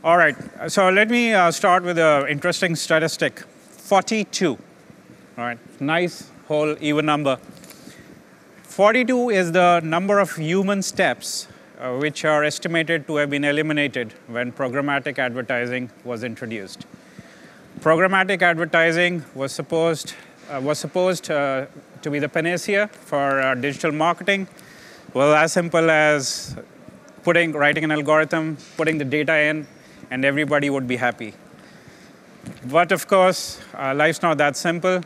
All right, so let me start with an interesting statistic. 42, all right, nice whole even number. 42 is the number of human steps which are estimated to have been eliminated when programmatic advertising was introduced. Programmatic advertising was supposed to be the panacea for digital marketing. Well, as simple as writing an algorithm, putting the data in, and everybody would be happy. But of course, life's not that simple.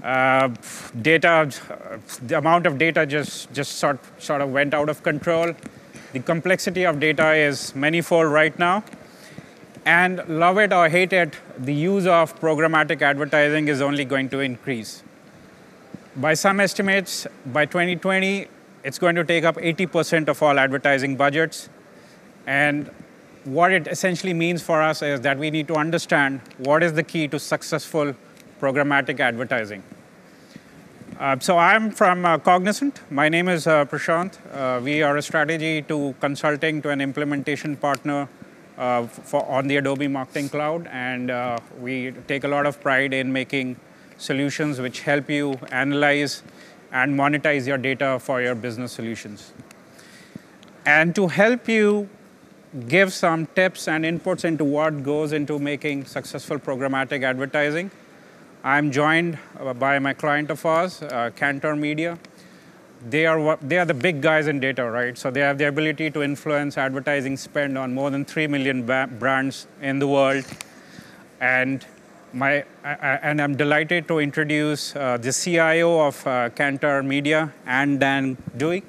The amount of data just sort of went out of control. The complexity of data is manifold right now. And love it or hate it, the use of programmatic advertising is only going to increase. By some estimates, by 2020, it's going to take up 80% of all advertising budgets. And what it essentially means for us is that we need to understand what is the key to successful programmatic advertising. So I'm from Cognizant. My name is Prashant. We are a strategy to consulting to an implementation partner on the Adobe Marketing Cloud. And we take a lot of pride in making solutions which help you analyze and monetize your data for your business solutions. And to help you give some tips and inputs into what goes into making successful programmatic advertising, I'm joined by my client of ours, Kantar Media. They are the big guys in data, right? So they have the ability to influence advertising spend on more than 3 million brands in the world. And I'm delighted to introduce the CIO of Kantar Media, An DANG DUY.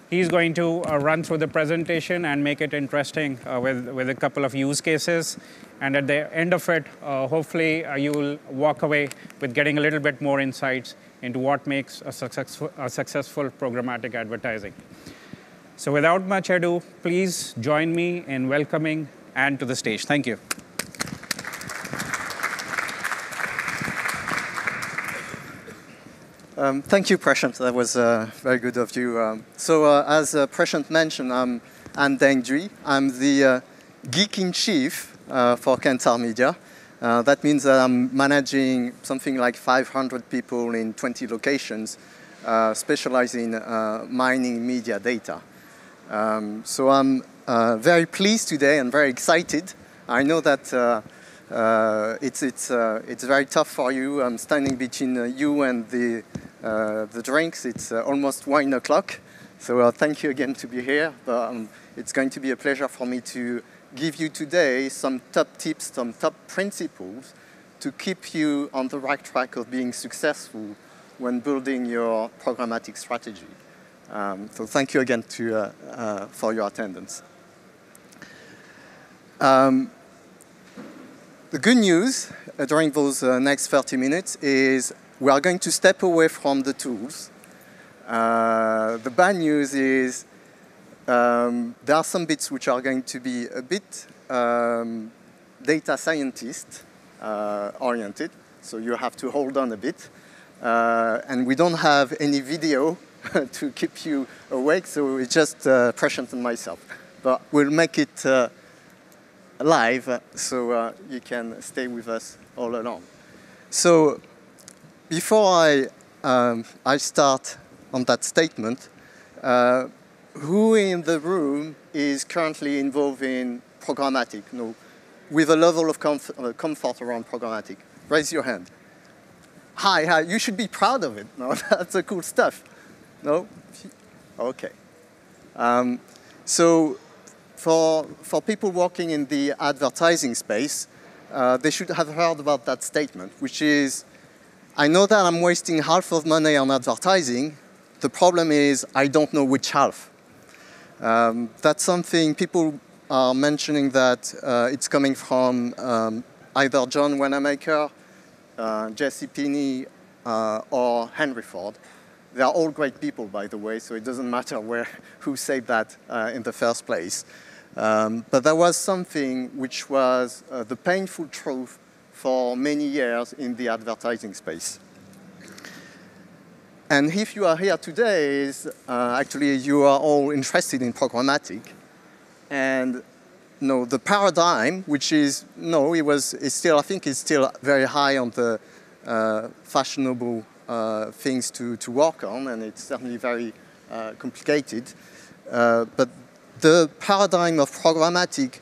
He's going to run through the presentation and make it interesting with a couple of use cases. And at the end of it, hopefully you will walk away with getting a little bit more insights into what makes a successful programmatic advertising. So without much ado, please join me in welcoming An to the stage. Thank you. Thank you, Prashant. That was very good of you. As Prashant mentioned, I'm An DANG DUY. I'm the geek-in-chief for Kantar Media. That means that I'm managing something like 500 people in 20 locations, specializing in mining media data. So I'm very pleased today and very excited. I know that it's very tough for you. I'm standing between you and the drinks. It's almost 1 o'clock. So thank you again to be here. It's going to be a pleasure for me to give you today some top tips, some top principles to keep you on the right track of being successful when building your programmatic strategy. So thank you again for your attendance. The good news during those next 30 minutes is we are going to step away from the tools. The bad news is there are some bits which are going to be a bit data scientist oriented, so you have to hold on a bit. And we don't have any video to keep you awake, so it's just Prashant and myself. But we'll make it live, so you can stay with us all along. So before I start on that statement, who in the room is currently involved in programmatic, with a level of comfort around programmatic? Raise your hand. Hi, you should be proud of it. No, that's the cool stuff. No? Okay. So for people working in the advertising space, they should have heard about that statement, which is, I know that I'm wasting half of money on advertising. The problem is I don't know which half. That's something people are mentioning that it's coming from either John Wanamaker, Jesse Pinney, or Henry Ford. They are all great people, by the way, so it doesn't matter who said that in the first place. But there was something which was the painful truth for many years in the advertising space. And if you are here today, actually you are all interested in programmatic. And no, the paradigm, which is, no, it's still, I think it's still very high on the fashionable things to work on, and it's certainly very complicated. But the paradigm of programmatic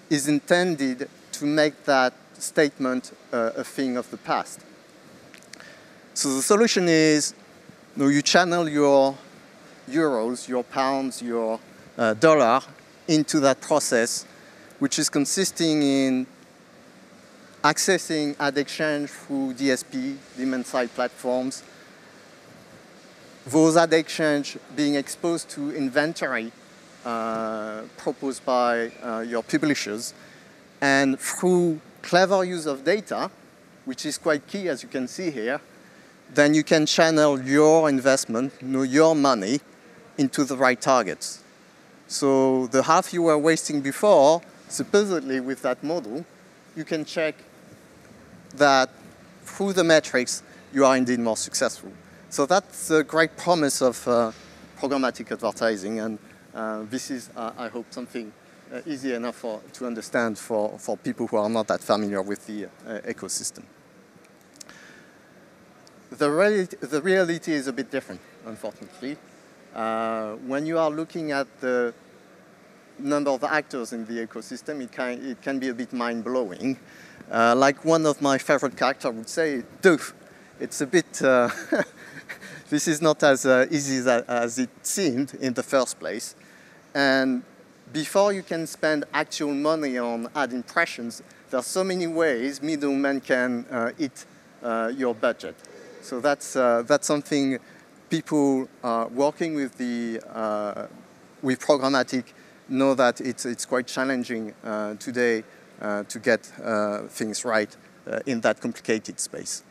is intended to make that statement a thing of the past. So the solution is, you channel your euros, your pounds, your dollar into that process, which is consisting in accessing ad exchange through DSP, demand-side platforms, those ad exchange being exposed to inventory proposed by your publishers, and through clever use of data, which is quite key, as you can see here, then you can channel your investment, your money, into the right targets. So the half you were wasting before, supposedly with that model, you can check that through the metrics, you are indeed more successful. So that's a great promise of programmatic advertising, and this is, I hope, something easy enough to understand for people who are not that familiar with the ecosystem. The reality is a bit different, unfortunately. When you are looking at the number of actors in the ecosystem, it can be a bit mind-blowing. Like one of my favorite characters would say, "Doof, it's a bit, this is not as easy as it seemed in the first place." And before you can spend actual money on ad impressions, there are so many ways middlemen can eat your budget. So that's something people working with with programmatic know that it's quite challenging today to get things right in that complicated space.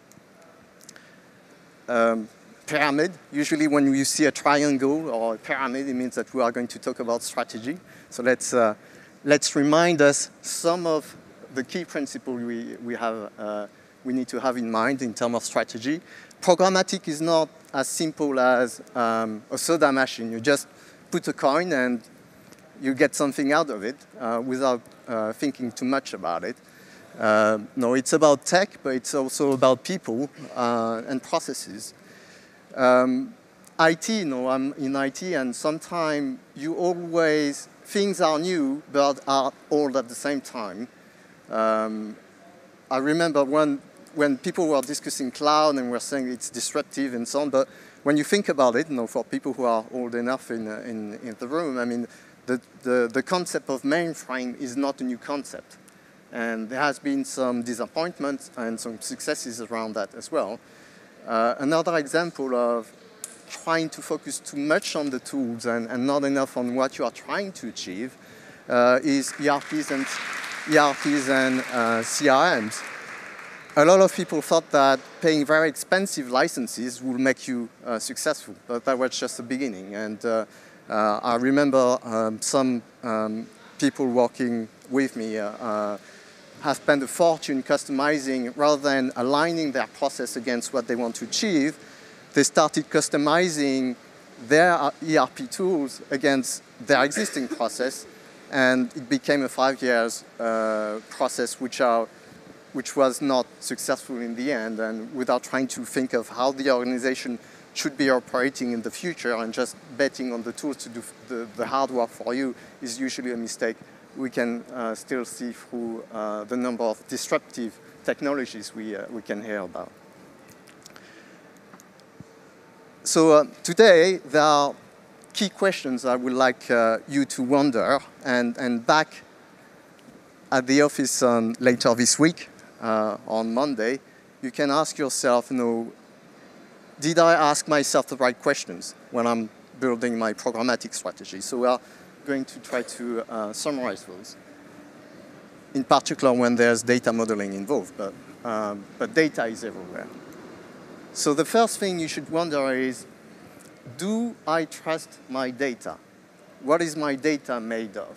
Pyramid. Usually when you see a triangle or a pyramid, it means that we are going to talk about strategy. So let's remind us some of the key principles we need to have in mind in terms of strategy. Programmatic is not as simple as a soda machine. You just put a coin and you get something out of it without thinking too much about it. No, it's about tech, but it's also about people and processes. IT, I'm in IT, and sometimes things are new, but are old at the same time. I remember when people were discussing cloud and were saying it's disruptive and so on, but when you think about it, for people who are old enough in the room, I mean, the concept of mainframe is not a new concept. And there has been some disappointments and some successes around that as well. Another example of trying to focus too much on the tools and not enough on what you are trying to achieve is ERPs and CRMs. A lot of people thought that paying very expensive licenses would make you successful, but that was just the beginning. And I remember some people working with me have spent a fortune customizing, rather than aligning their process against what they want to achieve. They started customizing their ERP tools against their existing process, and it became a 5 years process which was not successful in the end, and without trying to think of how the organization should be operating in the future, and just betting on the tools to do the hard work for you is usually a mistake we can still see through the number of disruptive technologies we can hear about. So today there are key questions I would like you to wonder, and back at the office later this week, on Monday, you can ask yourself, did I ask myself the right questions when I'm building my programmatic strategy? So we are going to try to summarize those, in particular when there's data modeling involved, but data is everywhere. So the first thing you should wonder is, do I trust my data? What is my data made of?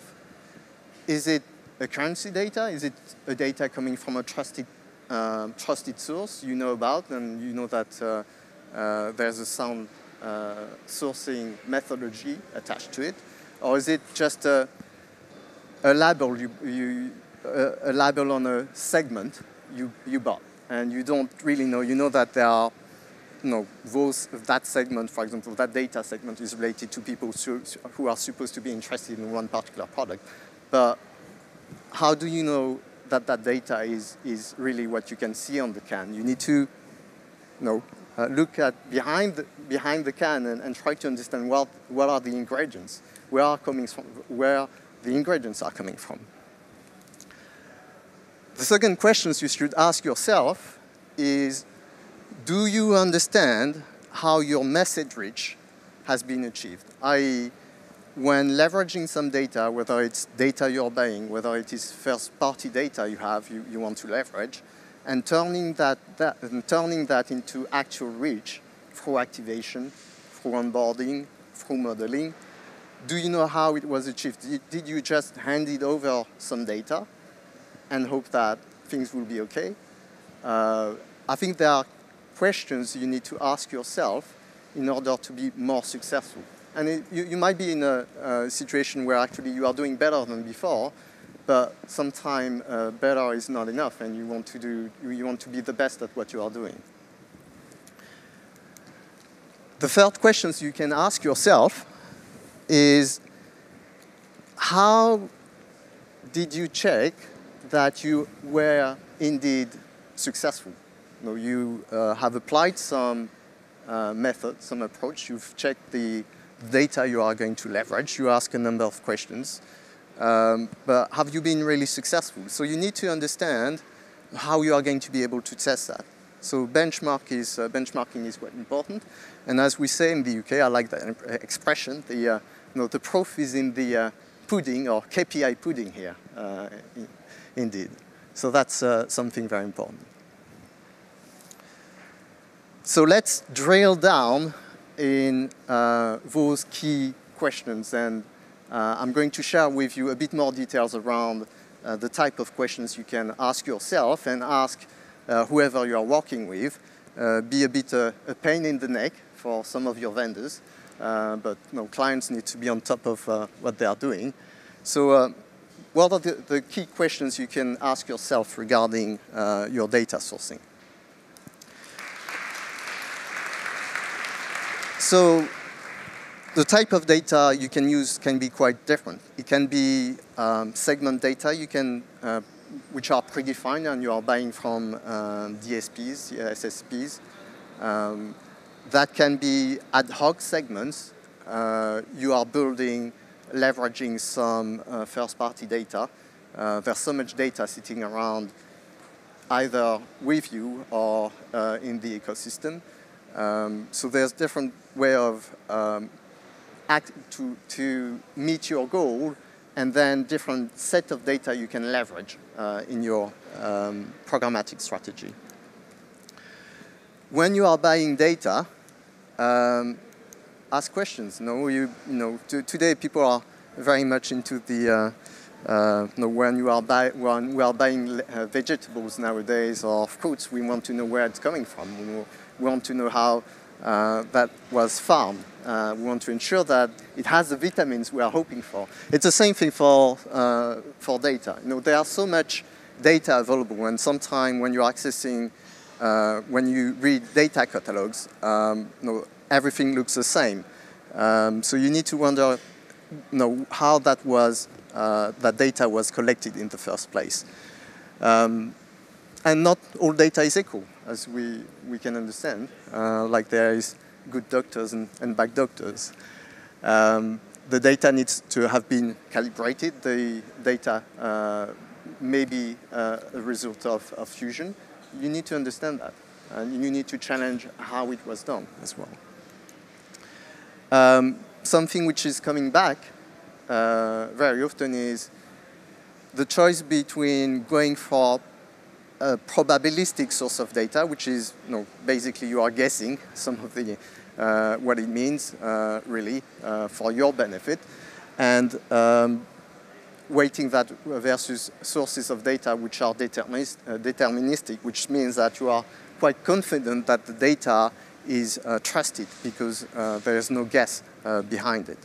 Is it a currency data? Is it a data coming from a trusted source you know about, and you know that there's a sound sourcing methodology attached to it? Or is it just a a label a label on a segment you bought, and you don't really know. You know that there are that segment, for example, that data segment is related to people who are supposed to be interested in one particular product. But how do you know that that data is really what you can see on the can? You need to look at behind the can and try to understand what are the ingredients, where the ingredients are coming from. The second questions you should ask yourself is, do you understand how your message reach has been achieved? i.e., when leveraging some data, whether it's data you're buying, whether it is first-party data you want to leverage, and turning that into actual reach through activation, through onboarding, through modeling, do you know how it was achieved? Did you just hand it over some data and hope that things will be okay? I think there are questions you need to ask yourself in order to be more successful. And you might be in a situation where actually you are doing better than before, but sometimes better is not enough, and you want to be the best at what you are doing. The third questions you can ask yourself is, how did you check that you were indeed successful? You have applied some method, some approach. You've checked the data you are going to leverage. You ask a number of questions. But have you been really successful? So you need to understand how you are going to be able to test that. So benchmarking is quite important. And as we say in the UK, I like that expression, the proof is in the pudding, or KPI pudding here, indeed. So that's something very important. So let's drill down in those key questions, and I'm going to share with you a bit more details around the type of questions you can ask yourself and ask whoever you are working with. Be a bit a pain in the neck for some of your vendors, but clients need to be on top of what they are doing. So what are the key questions you can ask yourself regarding your data sourcing? So the type of data you can use can be quite different. It can be segment data which are predefined and you are buying from DSPs, SSPs. That can be ad hoc segments. You are building, leveraging some first-party data. There's so much data sitting around either with you or in the ecosystem. So there's different way of to meet your goal, and then different set of data you can leverage in your programmatic strategy. When you are buying data, ask questions. Today people are very much into the when we are buying vegetables nowadays or fruits, we want to know where it's coming from. We want to know how that was farmed. We want to ensure that it has the vitamins we are hoping for. It's the same thing for data. There are so much data available, and sometimes when you're accessing, when you read data catalogs, everything looks the same. So you need to wonder, how that data was collected in the first place. And not all data is equal, as we can understand. Like there is good doctors and bad doctors. The data needs to have been calibrated. The data may be a result of fusion. You need to understand that. And you need to challenge how it was done as well. Something which is coming back very often is the choice between going for a probabilistic source of data, which is basically you are guessing some of the what it means really for your benefit, and weighting that versus sources of data which are deterministic, which means that you are quite confident that the data is trusted because there is no guess behind it.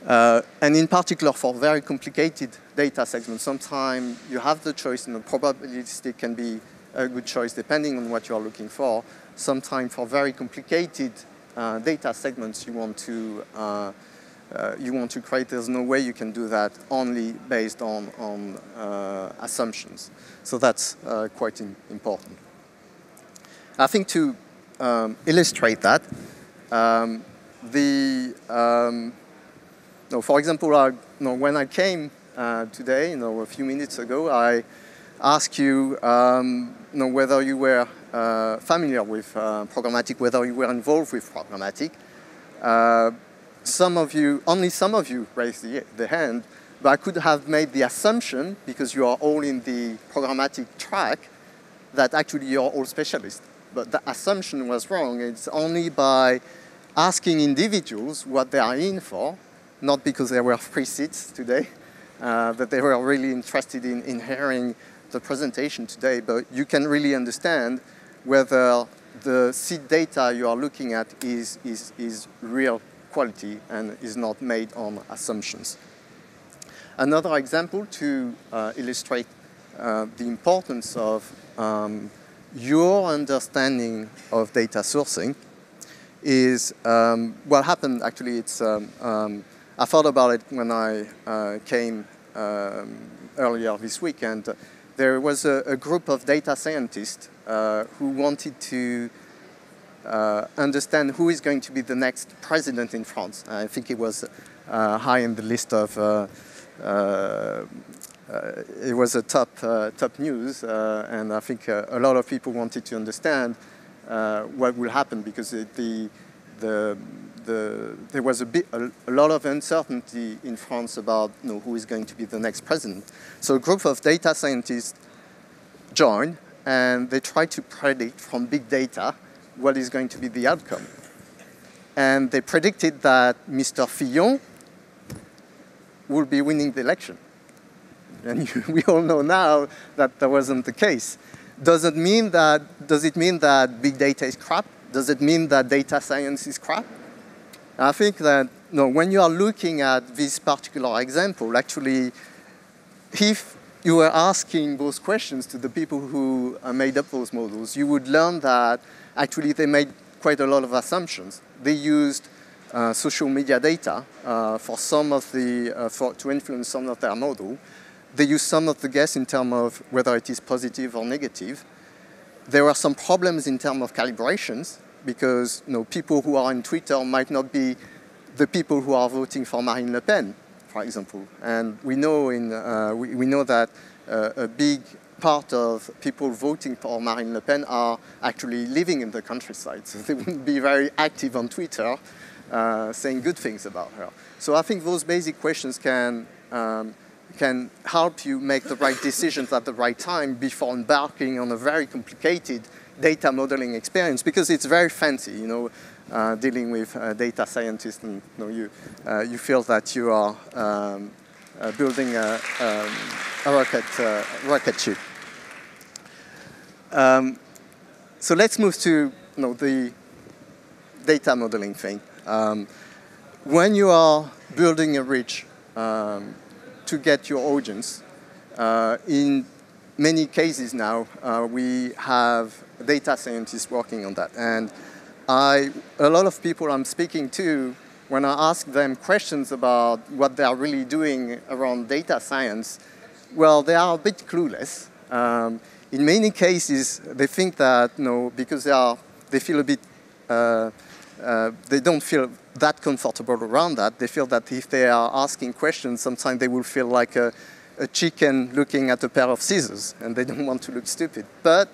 And in particular, for very complicated data segments, sometimes you have the choice, and the probabilistic can be a good choice depending on what you are looking for. Sometimes for very complicated data segments you want to create, there's no way you can do that only based on assumptions. So that's quite important. I think to illustrate that, for example, when I came today, a few minutes ago, I asked you, whether you were familiar with programmatic, whether you were involved with programmatic. Only some of you raised the hand, but I could have made the assumption, because you are all in the programmatic track, that actually you're all specialists. But the assumption was wrong. It's only by asking individuals what they are in for, not because there were free seats today, that they were really interested in hearing the presentation today, but you can really understand whether the seed data you are looking at is real quality and is not made on assumptions. Another example to illustrate the importance of your understanding of data sourcing is what happened. Actually, it's I thought about it when I came earlier this week, and there was a group of data scientists who wanted to understand who is going to be the next president in France. I think it was high in the list of, it was a top news, and I think a lot of people wanted to understand what will happen, because there was a lot of uncertainty in France about who is going to be the next president. So a group of data scientists joined, and they tried to predict from big data what is going to be the outcome. And they predicted that Mr. Fillon will be winning the election. And we all know now that that wasn't the case. Does it mean that big data is crap? Does it mean that data science is crap? I think that when you are looking at this particular example, actually, if you were asking those questions to the people who made up those models, you would learn that actually they made quite a lot of assumptions. They used social media data for to influence some of their model. They used some of the guess in terms of whether it is positive or negative. There were some problems in terms of calibrations, because people who are on Twitter might not be the people who are voting for Marine Le Pen, for example. And we know we know that a big part of people voting for Marine Le Pen are actually living in the countryside, so they wouldn't be very active on Twitter saying good things about her. So I think those basic questions can help you make the right decisions at the right time before embarking on a very complicated data modeling experience, because it's very fancy, dealing with data scientists, and you feel that you are building a rocket ship. So let's move to the data modeling thing. When you are building a reach to get your audience, in many cases now, we have data scientists working on that. And a lot of people I'm speaking to, when I ask them questions about what they are really doing around data science, well, they are a bit clueless. In many cases, they think that, because they feel a bit, they don't feel that comfortable around that. They feel that if they are asking questions, sometimes they will feel like a chicken looking at a pair of scissors, and they don't want to look stupid. But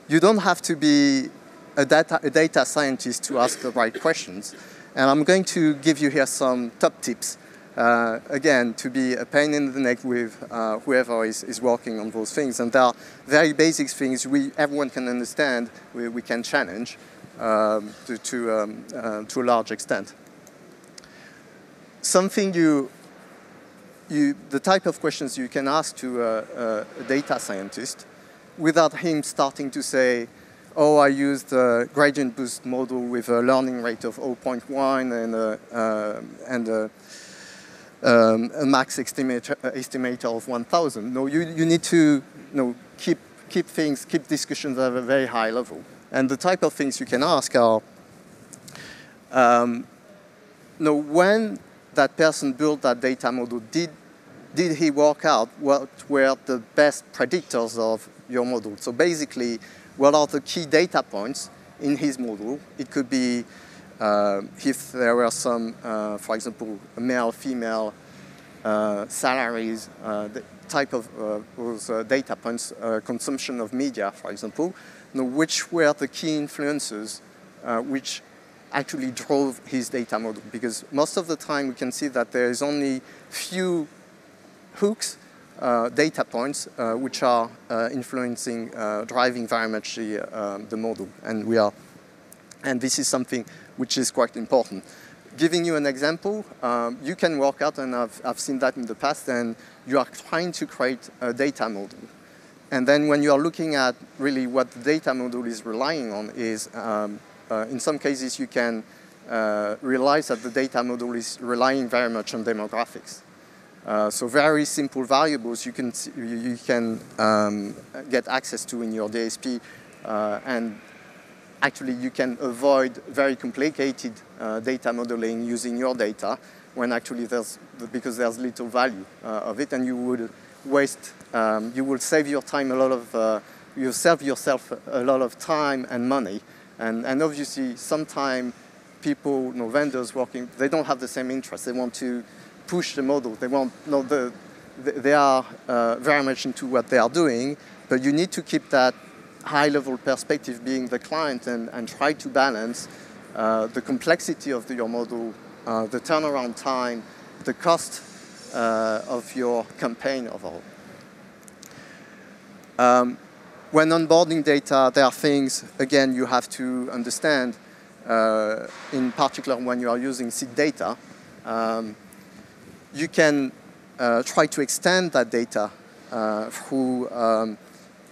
you don't have to be a data scientist to ask the right questions. And I'm going to give you here some top tips, again, to be a pain in the neck with whoever is working on those things. And there are very basic things everyone can understand, we can challenge to a large extent. Something the type of questions you can ask to a data scientist without him starting to say, oh, I used a gradient boost model with a learning rate of 0.1 a max estimator of 1,000. No, you need to keep discussions at a very high level. And the type of things you can ask are, when that person built that data model, did he work out what were the best predictors of your model? So basically, what are the key data points in his model? It could be if there were some, for example, male, female, salaries, the type of those data points, consumption of media, for example, which were the key influences which actually drove his data model. Because most of the time we can see that there is only few hooks, data points, which are influencing, driving very much the model. And this is something which is quite important. Giving you an example, you can work out, and I've seen that in the past, and you are trying to create a data model. And then when you are looking at really what the data model is relying on is, in some cases you can realize that the data model is relying very much on demographics. So very simple variables you can get access to in your DSP, and actually you can avoid very complicated data modeling using your data when actually because there's little value of it, and you would waste, you will save your time you save yourself a lot of time and money, and obviously sometimes people, vendors working, they don't have the same interest. They want to push the model. They want, they are very much into what they are doing, but you need to keep that high-level perspective being the client and try to balance the complexity of your model, the turnaround time, the cost of your campaign overall. When onboarding data, there are things, again, you have to understand, in particular when you are using seed data. You can try to extend that data through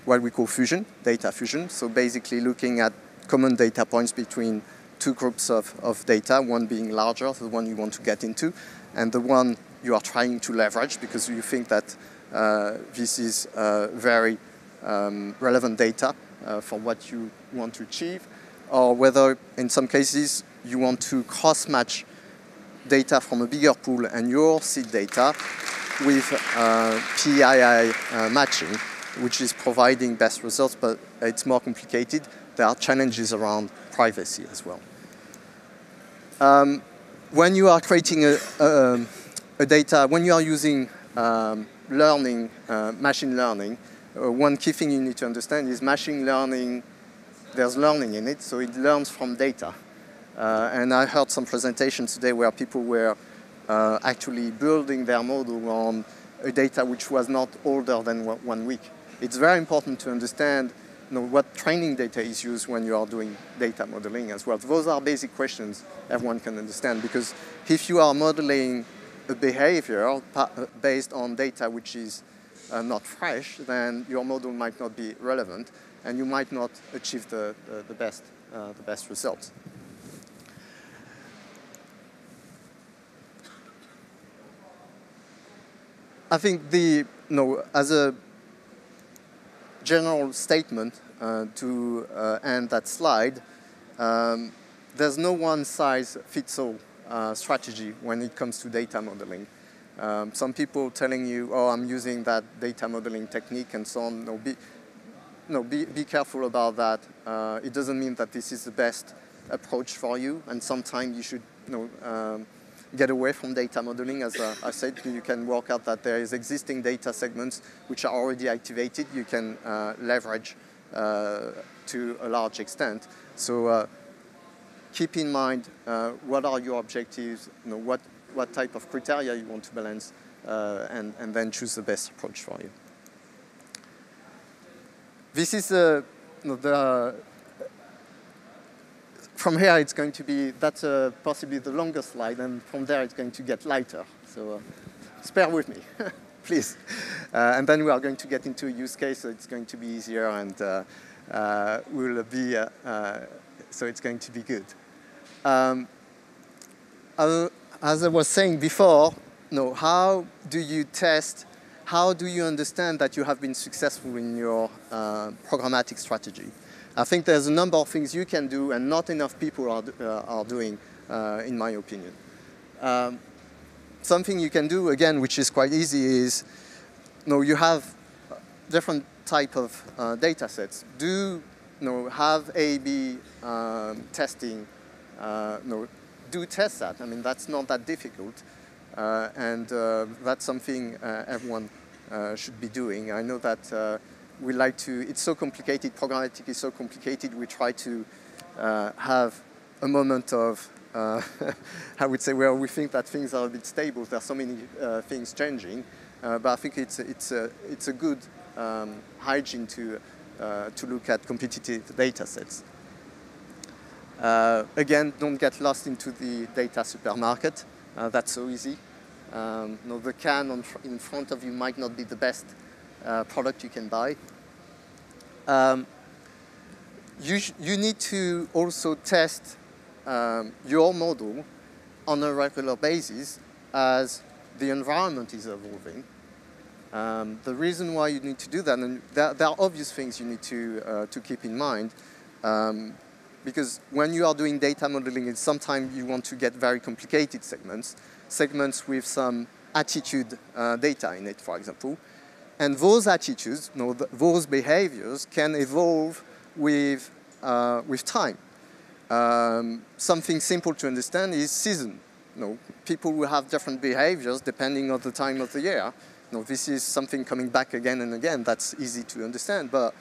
what we call fusion, data fusion. So basically looking at common data points between two groups of data, one being larger, the one you want to get into, and the one you are trying to leverage because you think that this is very relevant data for what you want to achieve, or whether in some cases you want to cross-match data from a bigger pool and your seed data with PII matching, which is providing best results, but it's more complicated. There are challenges around privacy as well. When you are creating a data, when you are using learning, machine learning, one key thing you need to understand is machine learning, there's learning in it, so it learns from data. And I heard some presentations today where people were actually building their model on a data which was not older than 1 week. It's very important to understand what training data is used when you are doing data modeling as well. Those are basic questions everyone can understand, because if you are modeling a behavior based on data which is not fresh, then your model might not be relevant and you might not achieve the best results. I think as a general statement to end that slide, there's no one-size-fits-all strategy when it comes to data modeling. Some people telling you, oh, I'm using that data modeling technique and so on. Be careful about that. It doesn't mean that this is the best approach for you, and sometimes you should get away from data modeling. As I said, you can work out that there is existing data segments which are already activated. You can leverage to a large extent. So keep in mind what are your objectives, what type of criteria you want to balance, and then choose the best approach for you. This is from here it's going to be, that's possibly the longest slide, and from there it's going to get lighter. So spare with me, please. And then we are going to get into a use case, so it's going to be easier, and we'll be, so it's going to be good. As I was saying before, no, how do you test, how do you understand that you have been successful in your programmatic strategy? I think there's a number of things you can do and not enough people are doing, in my opinion. Something you can do, again, which is quite easy, is you have different type of data sets. Have A/B testing. Do test that. I mean, that's not that difficult, and that's something everyone should be doing. I know that we like to. It's so complicated. Programmatic is so complicated. We try to have a moment of, I would say, well, we think that things are a bit stable. There are so many things changing, but I think it's a good hygiene to look at competitive data sets. Again, don't get lost into the data supermarket. That's so easy. The can in front of you might not be the best product you can buy. You need to also test your model on a regular basis as the environment is evolving. The reason why you need to do that, and there are obvious things you need to keep in mind, because when you are doing data modeling, sometimes you want to get very complicated segments with some attitude data in it, for example. And those attitudes, those behaviors can evolve with time. Something simple to understand is season. People will have different behaviors depending on the time of the year. This is something coming back again and again. That's easy to understand, but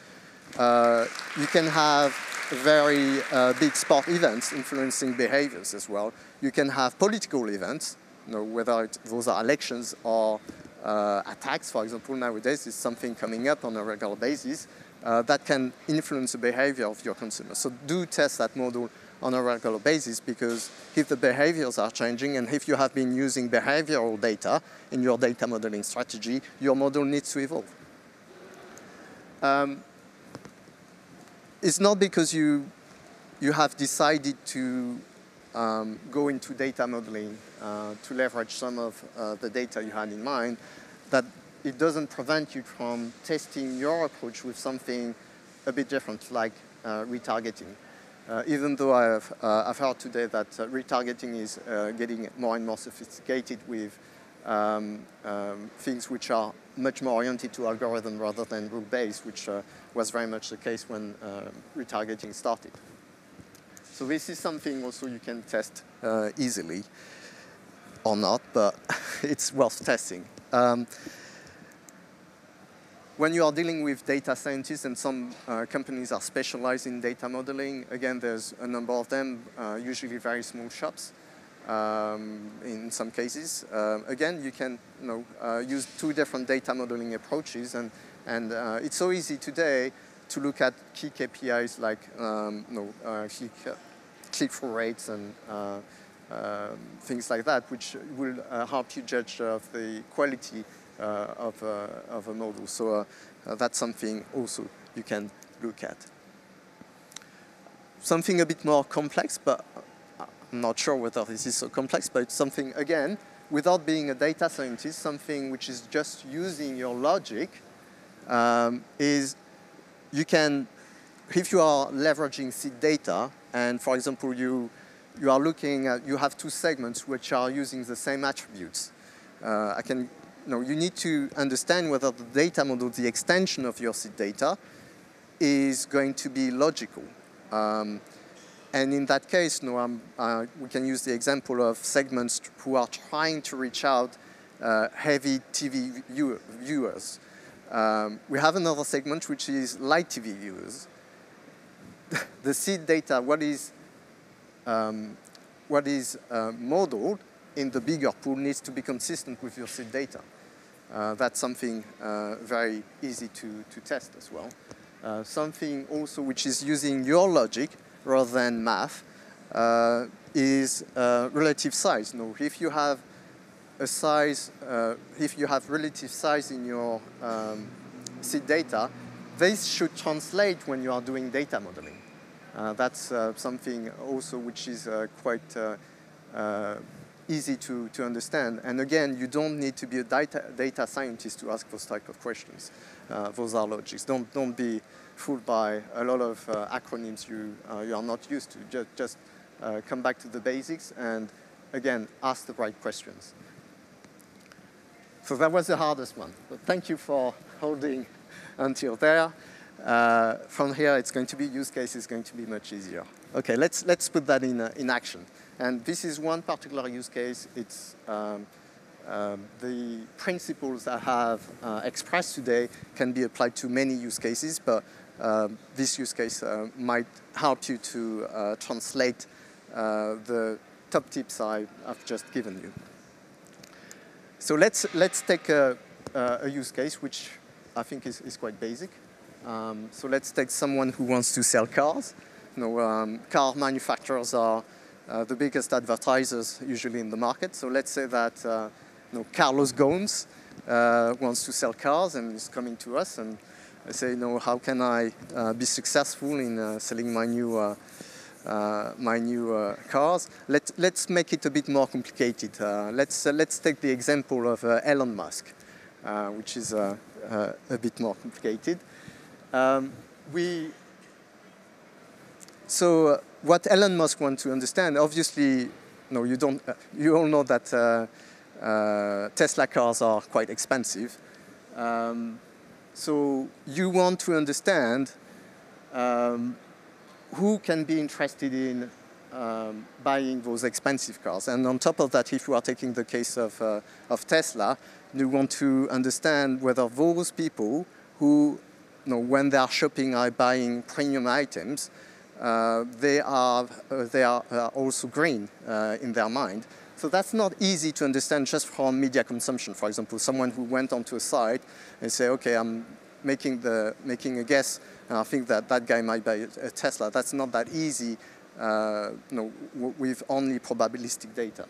you can have very big sport events influencing behaviors as well. You can have political events, whether those are elections or attacks, for example. Nowadays, is something coming up on a regular basis that can influence the behavior of your consumers. So do test that model on a regular basis, because if the behaviors are changing and if you have been using behavioral data in your data modeling strategy, your model needs to evolve. It's not because you have decided to go into data modeling to leverage some of the data you had in mind that it doesn't prevent you from testing your approach with something a bit different, like retargeting. Even though I've heard today that retargeting is getting more and more sophisticated with things which are much more oriented to algorithm rather than rule-based, which was very much the case when retargeting started. So this is something also you can test easily, or not, but it's worth testing. When you are dealing with data scientists, and some companies are specialized in data modeling, again, there's a number of them, usually very small shops in some cases. Again, you can use two different data modeling approaches, and it's so easy today to look at key KPIs like click-through rates and things like that, which will help you judge the quality of a model. So that's something also you can look at. Something a bit more complex, but I'm not sure whether this is so complex, but it's something, again, without being a data scientist, something which is just using your logic, is you can, if you are leveraging seed data, and for example, you are looking at, you have two segments which are using the same attributes. You need to understand whether the data model, the extension of your seed data, is going to be logical. And in that case, we can use the example of segments who are trying to reach out heavy TV viewers. We have another segment which is light TV viewers. The seed data, what is modeled in the bigger pool needs to be consistent with your seed data. That's something very easy to test as well. Something also which is using your logic rather than math is relative size. If you have a size, if you have relative size in your seed data, this should translate when you are doing data modeling. That's something also which is quite easy to understand. And again, you don't need to be a data scientist to ask those type of questions. Those are logics. Don't be fooled by a lot of acronyms you are not used to. Just come back to the basics and, again, ask the right questions. So that was the hardest one. But thank you for holding until there. From here, it's going to be use case is going to be much easier. Okay, let's put that in action. And this is one particular use case. It's the principles I have expressed today can be applied to many use cases, but this use case might help you to translate the top tips I've just given you. So let's take a use case which I think is quite basic. So let's take someone who wants to sell cars. Car manufacturers are the biggest advertisers usually in the market. So let's say that Carlos Ghosn wants to sell cars and is coming to us and say, how can I be successful in selling my new cars? Let's make it a bit more complicated. Let's take the example of Elon Musk, which is a bit more complicated. So what Elon Musk wants to understand, obviously, you all know that Tesla cars are quite expensive. So you want to understand who can be interested in buying those expensive cars. And on top of that, if you are taking the case of Tesla, you want to understand whether those people who, when they are shopping are buying premium items, they are also green in their mind. So that's not easy to understand just from media consumption. For example, someone who went onto a site and say, okay, I'm making a guess, and I think that guy might buy a Tesla. That's not that easy, with only probabilistic data.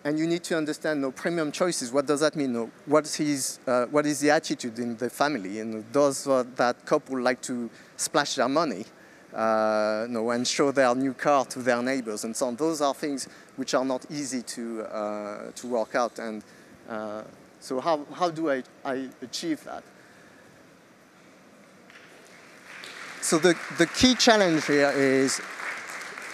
And you need to understand premium choices. What does that mean? What is the attitude in the family? And does that couple like to splash their money and show their new car to their neighbors and so on? Those are things which are not easy to work out. And so how do I achieve that? So the key challenge here is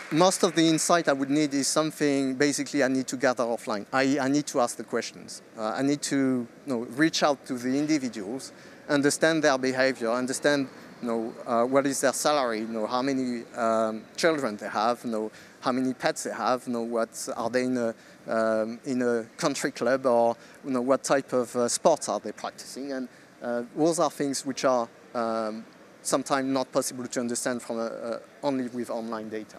most of the insight I would need is something basically I need to gather offline. I need to ask the questions. I need to reach out to the individuals, understand their behavior, understand what is their salary, how many children they have, how many pets they have, what are they in a country club, or what type of sports are they practicing, and those are things which are sometimes not possible to understand from only with online data.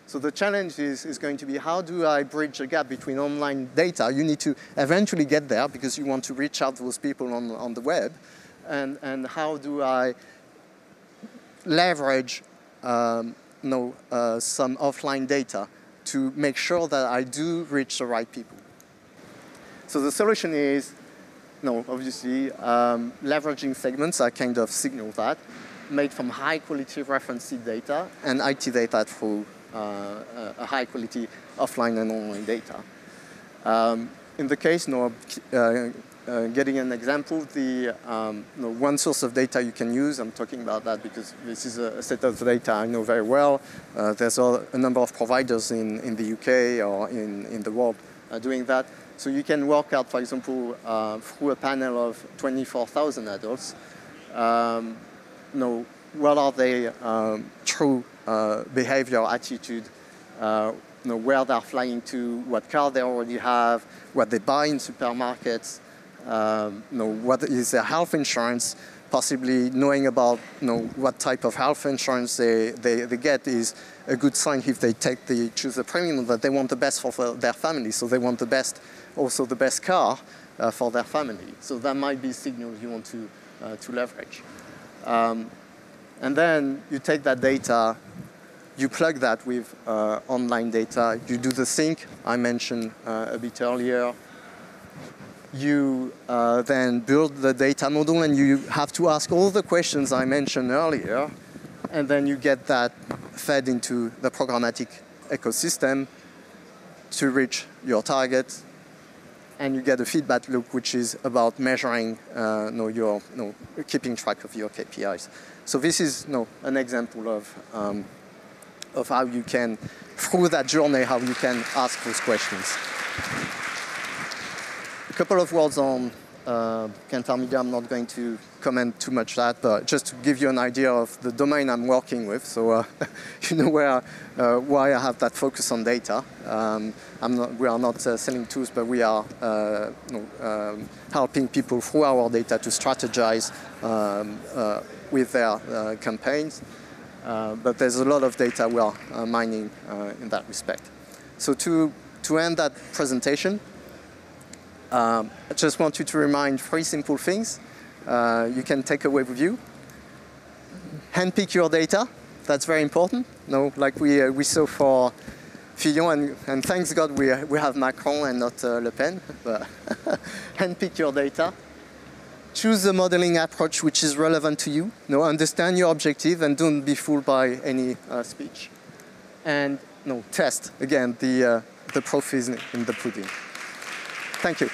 So the challenge is going to be, how do I bridge a gap between online data? You need to eventually get there because you want to reach out to those people on the web, and how do I leverage some offline data to make sure that I do reach the right people. So the solution is, obviously, leveraging segments. I kind of signal that, made from high quality reference seed data and IT data through a high quality offline and online data. In the case, getting an example, the one source of data you can use, I'm talking about that because this is a set of data I know very well. There's a number of providers in the UK or in the world doing that. So you can work out, for example, through a panel of 24,000 adults, what are their true behavior, attitude, where they're flying to, what car they already have, what they buy in supermarkets, what is their health insurance, possibly knowing about what type of health insurance they get is a good sign if they choose a premium, that they want the best for their family, so they want also the best car for their family. So that might be signals you want to leverage. And then you take that data, you plug that with online data, you do the sync I mentioned a bit earlier. You then build the data model, and you have to ask all the questions I mentioned earlier, and then you get that fed into the programmatic ecosystem to reach your target, and you get a feedback loop which is about measuring, keeping track of your KPIs. So this is an example of how you can, through that journey, how you can ask those questions. A couple of words on Kantar Media. I'm not going to comment too much that, but just to give you an idea of the domain I'm working with, so you know why I have that focus on data. We are not selling tools, but we are helping people through our data to strategize with their campaigns. But there's a lot of data we are mining in that respect. So to end that presentation, I just want you to remind 3 simple things you can take away with you. Handpick your data. That's very important. Like we saw for Fillon, and thanks God we have Macron and not Le Pen. But handpick your data. Choose a modeling approach which is relevant to you. Understand your objective and don't be fooled by any speech. And test. Again, the proof is in the pudding. Thank you.